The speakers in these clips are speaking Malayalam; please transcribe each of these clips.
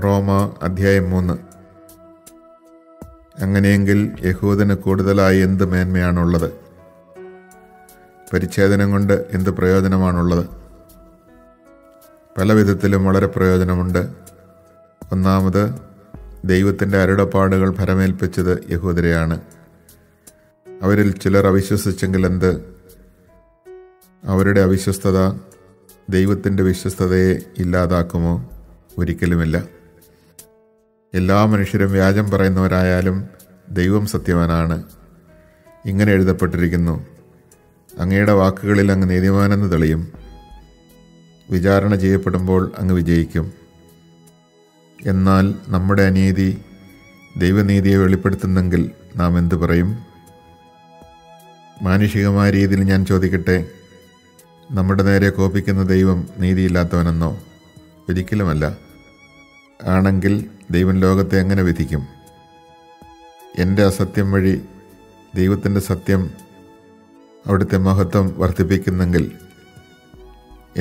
റോമ അധ്യായം 3. അങ്ങനെയെങ്കിൽ യഹൂദന് കൂടുതലായി എന്ത് മേന്മയാണുള്ളത്? പരിച്ഛേദനം കൊണ്ട് എന്ത് പ്രയോജനമാണുള്ളത്? പല വിധത്തിലും വളരെ പ്രയോജനമുണ്ട്. ഒന്നാമത്, ദൈവത്തിൻ്റെ അരുളപ്പാടുകൾ ഫലമേൽപ്പിച്ചത് യഹൂദരെയാണ്. അവരിൽ ചിലർ അവിശ്വസിച്ചെങ്കിൽ എന്ത്? അവരുടെ അവിശ്വസ്തത ദൈവത്തിൻ്റെ വിശ്വസ്തതയെ ഇല്ലാതാക്കുമോ? ഒരിക്കലുമില്ല. എല്ലാ മനുഷ്യരും വ്യാജം പറയുന്നവരായാലും ദൈവം സത്യവാനാണ്. ഇങ്ങനെ എഴുതപ്പെട്ടിരിക്കുന്നു: അങ്ങയുടെ വാക്കുകളിൽ അങ്ങ് നീതിമാനെന്ന് തെളിയും, വിചാരണ ചെയ്യപ്പെടുമ്പോൾ അങ്ങ് വിജയിക്കും. എന്നാൽ നമ്മുടെ അനീതി ദൈവനീതിയെ വെളിപ്പെടുത്തുന്നെങ്കിൽ നാം എന്തു പറയും? മാനുഷികമായ രീതിയിൽ ഞാൻ ചോദിക്കട്ടെ, നമ്മുടെ നേരെ കോപിക്കുന്ന ദൈവം നീതിയില്ലാത്തവനെന്നോ? ഒരിക്കലുമല്ല. ആണെങ്കിൽ ദൈവം ലോകത്തെ എങ്ങനെ വിധിക്കും? എൻ്റെ അസത്യം വഴി ദൈവത്തിൻ്റെ സത്യം അവിടുത്തെ മഹത്വം വർദ്ധിപ്പിക്കുന്നെങ്കിൽ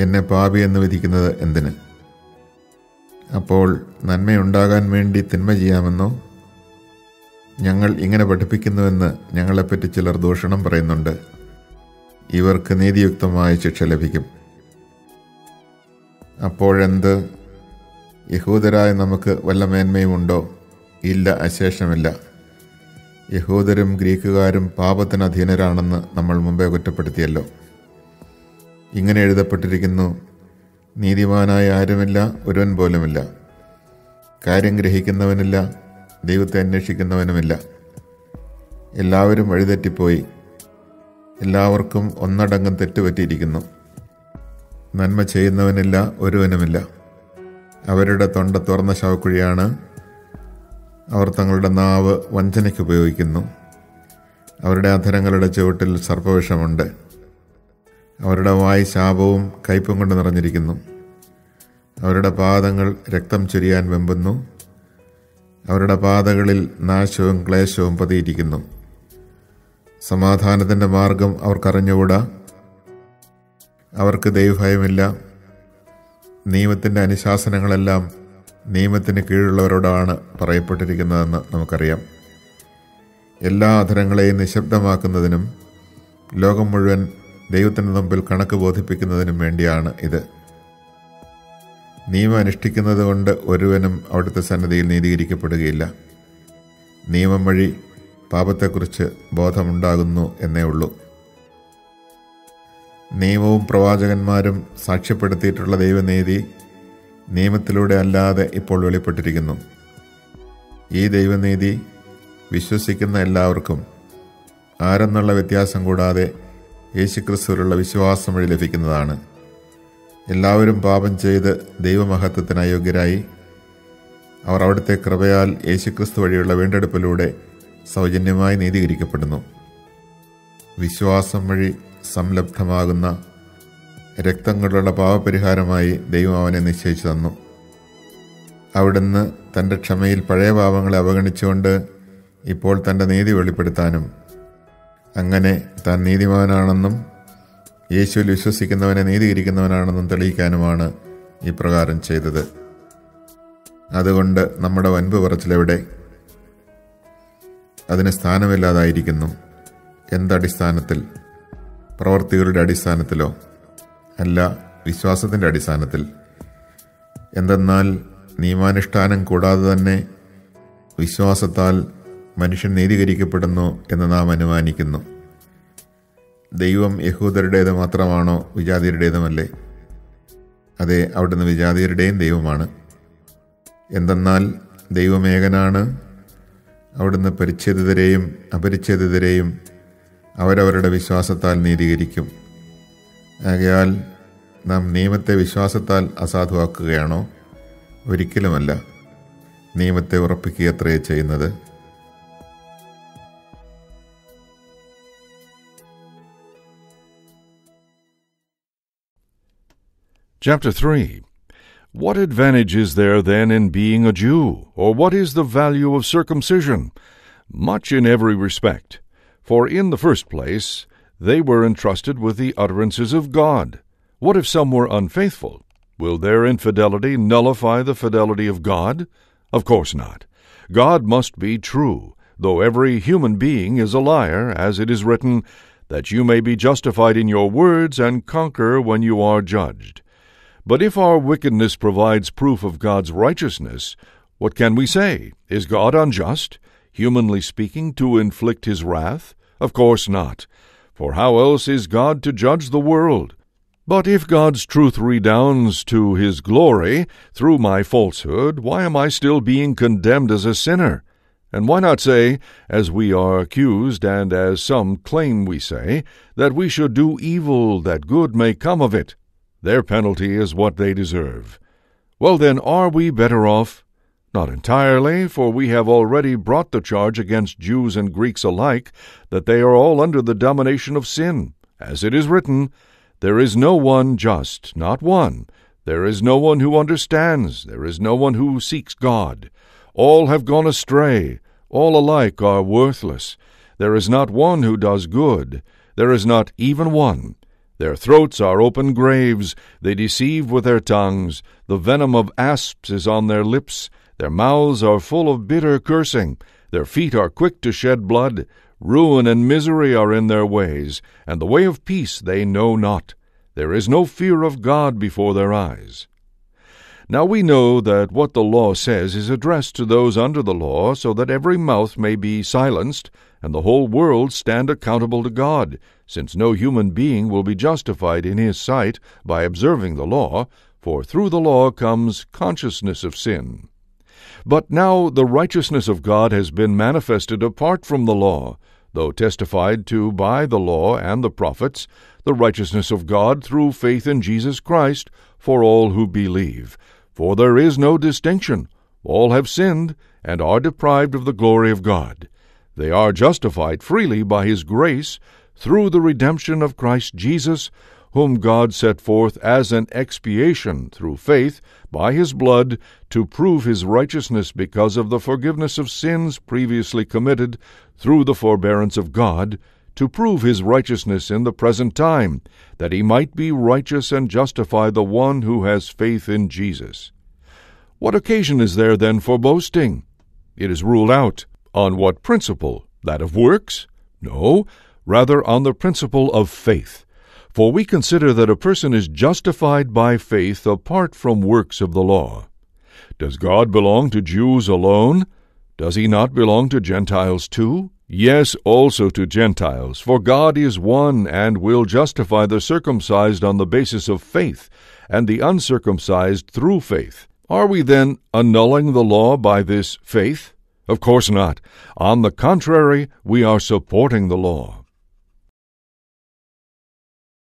എന്നെ പാപി എന്ന് വിധിക്കുന്നത് എന്തിന്? അപ്പോൾ നന്മയുണ്ടാകാൻ വേണ്ടി തിന്മ ചെയ്യാമെന്നോ? ഞങ്ങൾ ഇങ്ങനെ പഠിപ്പിക്കുന്നുവെന്ന് ഞങ്ങളെപ്പറ്റി ചിലർ ദൂഷണം പറയുന്നുണ്ട്. ഇവർക്ക് നീതിയുക്തമായ ശിക്ഷ ലഭിക്കും. അപ്പോഴെന്ത്? യഹൂദരായ നമുക്ക് വല്ല മേന്മയുമുണ്ടോ? ഇല്ല, അശേഷമില്ല. യഹൂദരും ഗ്രീക്കുകാരും പാപത്തിന് അധീനരാണെന്ന് നമ്മൾ മുമ്പേ കുറ്റപ്പെടുത്തിയല്ലോ. ഇങ്ങനെ എഴുതപ്പെട്ടിരിക്കുന്നു: നീതിമാനായ ആരുമില്ല, ഒരുവൻ പോലുമില്ല. കാര്യം ഗ്രഹിക്കുന്നവനില്ല, ദൈവത്തെ അന്വേഷിക്കുന്നവനുമില്ല. എല്ലാവരും വഴിതെറ്റിപ്പോയി, എല്ലാവർക്കും ഒന്നടങ്കം തെറ്റുപറ്റിയിരിക്കുന്നു. നന്മ ചെയ്യുന്നവനില്ല, ഒരുവനുമില്ല. അവരുടെ തൊണ്ട തുറന്ന ശവക്കുഴിയാണ്. അവർ തങ്ങളുടെ നാവ് വഞ്ചനയ്ക്ക് ഉപയോഗിക്കുന്നു. അവരുടെ അധരങ്ങളുടെ ചുവട്ടിൽ സർപ്പവിഷമുണ്ട്. അവരുടെ വായ് ശാപവും കയ്പും കൊണ്ട് നിറഞ്ഞിരിക്കുന്നു. അവരുടെ പാദങ്ങൾ രക്തം ചൊരിയാൻ വെമ്പുന്നു. അവരുടെ പാതകളിൽ നാശവും ക്ലേശവും പതിയിരിക്കുന്നു. സമാധാനത്തിൻ്റെ മാർഗം അവർക്കറിഞ്ഞുകൂടാ. അവർക്ക് ദൈവഭയമില്ല. നിയമത്തിൻ്റെ അനുശാസനങ്ങളെല്ലാം നിയമത്തിന് കീഴുള്ളവരോടാണ് പറയപ്പെട്ടിരിക്കുന്നതെന്ന് നമുക്കറിയാം. എല്ലാ അധരങ്ങളെയും നിശബ്ദമാക്കുന്നതിനും ലോകം മുഴുവൻ ദൈവത്തിൻ്റെ മുമ്പിൽ കണക്ക് ബോധിപ്പിക്കുന്നതിനും വേണ്ടിയാണ് ഇത്. നിയമം അനുഷ്ഠിക്കുന്നത് കൊണ്ട് ഒരുവനും അവിടുത്തെ സന്നിധിയിൽ നീതീകരിക്കപ്പെടുകയില്ല. നിയമം വഴി പാപത്തെക്കുറിച്ച് ബോധമുണ്ടാകുന്നു എന്നേ ഉള്ളൂ. നിയമവും പ്രവാചകന്മാരും സാക്ഷ്യപ്പെടുത്തിയിട്ടുള്ള ദൈവനീതി നിയമത്തിലൂടെ അല്ലാതെ ഇപ്പോൾ വെളിപ്പെട്ടിരിക്കുന്നു. ഈ ദൈവനീതി വിശ്വസിക്കുന്ന എല്ലാവർക്കും ആരെന്നുള്ള വ്യത്യാസം കൂടാതെ യേശുക്രിസ്തുവിലുള്ള വിശ്വാസം വഴി ലഭിക്കുന്നതാണ്. എല്ലാവരും പാപം ചെയ്ത് ദൈവമഹത്വത്തിന് അയോഗ്യരായി അവർ അവിടുത്തെ കൃപയാൽ യേശുക്രിസ്തു വഴിയുള്ള വീണ്ടെടുപ്പിലൂടെ സൗജന്യമായി നീതീകരിക്കപ്പെടുന്നു. വിശ്വാസം വഴി സംലബ്ധമാകുന്ന രക്തം കൊണ്ടുള്ള പാപപരിഹാരമായി ദൈവം അവനെ നിശ്ചയിച്ചു തന്നു. അവിടുന്ന് തൻ്റെ ക്ഷമയിൽ പഴയ പാപങ്ങളെ അവഗണിച്ചുകൊണ്ട് ഇപ്പോൾ തൻ്റെ നീതി വെളിപ്പെടുത്താനും അങ്ങനെ താൻ നീതിമാനാണെന്നും യേശുവിൽ വിശ്വസിക്കുന്നവനെ നീതീകരിക്കുന്നവനാണെന്നും തെളിയിക്കാനുമാണ് ഇപ്രകാരം ചെയ്തത്. അതുകൊണ്ട് നമ്മുടെ വൻപ് പറച്ചിലെവിടെ? അതിന് സ്ഥാനമില്ലാതായിരിക്കുന്നു. എന്തടിസ്ഥാനത്തിൽ? പ്രവൃത്തികളുടെ അടിസ്ഥാനത്തിലോ? അല്ല, വിശ്വാസത്തിൻ്റെ അടിസ്ഥാനത്തിൽ. എന്തെന്നാൽ നിയമാനുഷ്ഠാനം കൂടാതെ തന്നെ വിശ്വാസത്താൽ മനുഷ്യൻ നീതീകരിക്കപ്പെടുന്നു എന്ന് നാം അനുമാനിക്കുന്നു. ദൈവം യഹൂദരുടേത് മാത്രമാണോ? വിജാതിയരുടേതുമല്ലേ? അതെ, അവിടുന്ന് വിജാതിയരുടെയും ദൈവമാണ്. എന്തെന്നാൽ ദൈവം ഏകനാണ്. അവിടുന്ന് പരിച്ഛേദിതരെയും അപരിച്ഛേദിതരെയും അവരവരുടെ വിശ്വാസത്താൽ നീതീകരിക്കും. ആകയാൽ നാം നിയമത്തെ വിശ്വാസത്താൽ അസാധുവാക്കുകയാണോ? ഒരിക്കലുമല്ല. നിയമത്തെ ഉറപ്പിക്കുകയത്രേ ചെയ്യുന്നത്. Chapter 3. What advantage is there then in being a Jew? Or what is the value of circumcision? Much in every respect. For in the first place, they were entrusted with the utterances of God. What if some were unfaithful? Will their infidelity nullify the fidelity of God? Of course not. God must be true, though every human being is a liar, as it is written, that you may be justified in your words and conquer when you are judged. But if our wickedness provides proof of God's righteousness, what can we say? Is God unjust, humanly speaking, to inflict his wrath? Of course not. For how else is God to judge the world? But if God's truth redounds to his glory through my falsehood, why am I still being condemned as a sinner? And why not say, as we are accused, and as some claim we say, that we should do evil that good may come of it? Their penalty is what they deserve. Well then, are we better off? Not entirely, for we have already brought the charge against Jews and Greeks alike, that they are all under the domination of sin. As it is written, there is no one just, not one. There is no one who understands. There is no one who seeks God. All have gone astray. All alike are worthless. There is not one who does good. There is not even one. Their throats are open graves. They deceive with their tongues. The venom of asps is on their lips. Their mouths are full of bitter cursing. Their feet are quick to shed blood. Ruin and misery are in their ways, and the way of peace they know not. There is no fear of God before their eyes. Now we know that what the law says is addressed to those under the law, so that every mouth may be silenced, and the whole world stand accountable to God, since no human being will be justified in his sight by observing the law, for through the law comes consciousness of sin. But now the righteousness of God has been manifested apart from the law, though testified to by the law and the prophets, the righteousness of God through faith in Jesus Christ for all who believe. For there is no distinction. All have sinned and are deprived of the glory of God. They are justified freely by his grace through the redemption of Christ Jesus, whom God set forth as an expiation through faith by his blood to prove his righteousness because of the forgiveness of sins previously committed through the forbearance of God, to prove his righteousness in the present time, that he might be righteous and justify the one who has faith in Jesus. What occasion is there then for boasting? It is ruled out. On what principle? That of works? No, rather on the principle of faith. For we consider that a person is justified by faith apart from works of the law. Does God belong to Jews alone? Does he not belong to Gentiles too? Yes, also to Gentiles, for God is one and will justify the circumcised on the basis of faith, and the uncircumcised through faith. Are we then annulling the law by this faith? Of course not. On the contrary, we are supporting the law.